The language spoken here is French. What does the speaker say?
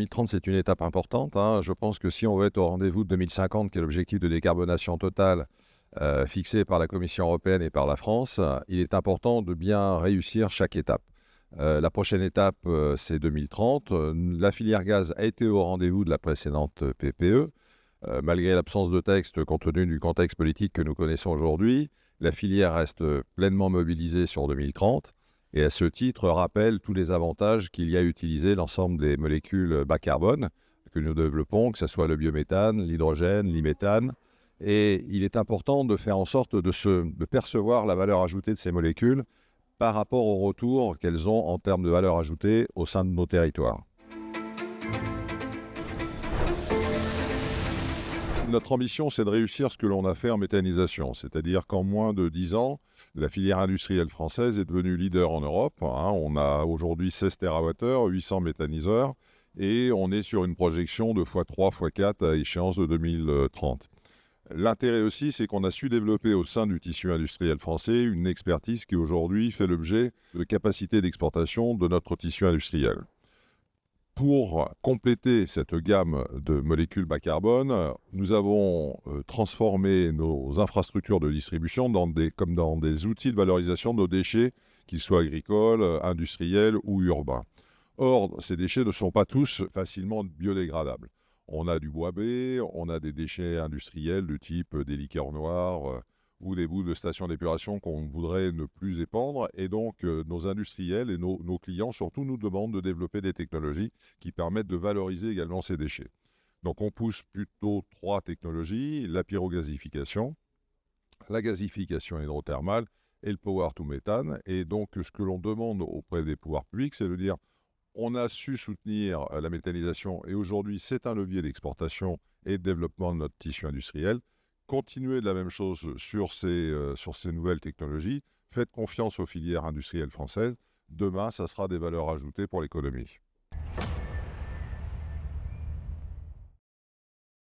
2030, c'est une étape importante, hein. Je pense que si on veut être au rendez-vous de 2050, qui est l'objectif de décarbonation totale fixé par la Commission européenne et par la France, il est important de bien réussir chaque étape. La prochaine étape, c'est 2030. La filière gaz a été au rendez-vous de la précédente PPE. Malgré l'absence de texte, compte tenu du contexte politique que nous connaissons aujourd'hui, la filière reste pleinement mobilisée sur 2030 et à ce titre rappelle tous les avantages qu'il y a à utiliser l'ensemble des molécules bas carbone que nous développons, que ce soit le biométhane, l'hydrogène, l'iméthane. Et il est important de faire en sorte de percevoir la valeur ajoutée de ces molécules par rapport au retour qu'elles ont en termes de valeur ajoutée au sein de nos territoires. Notre ambition, c'est de réussir ce que l'on a fait en méthanisation, c'est-à-dire qu'en moins de 10 ans, la filière industrielle française est devenue leader en Europe, hein. On a aujourd'hui 16 TWh, 800 méthaniseurs, et on est sur une projection de x3, x4 à échéance de 2030. L'intérêt aussi, c'est qu'on a su développer au sein du tissu industriel français une expertise qui aujourd'hui fait l'objet de capacités d'exportation de notre tissu industriel. Pour compléter cette gamme de molécules bas carbone, nous avons transformé nos infrastructures de distribution comme dans des outils de valorisation de nos déchets, qu'ils soient agricoles, industriels ou urbains. Or, ces déchets ne sont pas tous facilement biodégradables. On a du bois B, on a des déchets industriels du type des liqueurs noires ou des bouts de stations d'épuration qu'on voudrait ne plus épandre. Et donc, nos industriels et nos clients surtout nous demandent de développer des technologies qui permettent de valoriser également ces déchets. Donc, on pousse plutôt 3 technologies, la pyrogasification, la gasification hydrothermale et le power to méthane. Et donc, ce que l'on demande auprès des pouvoirs publics, c'est de dire on a su soutenir la méthanisation et aujourd'hui c'est un levier d'exportation et de développement de notre tissu industriel. Continuez de la même chose sur ces nouvelles technologies. Faites confiance aux filières industrielles françaises. Demain, ça sera des valeurs ajoutées pour l'économie.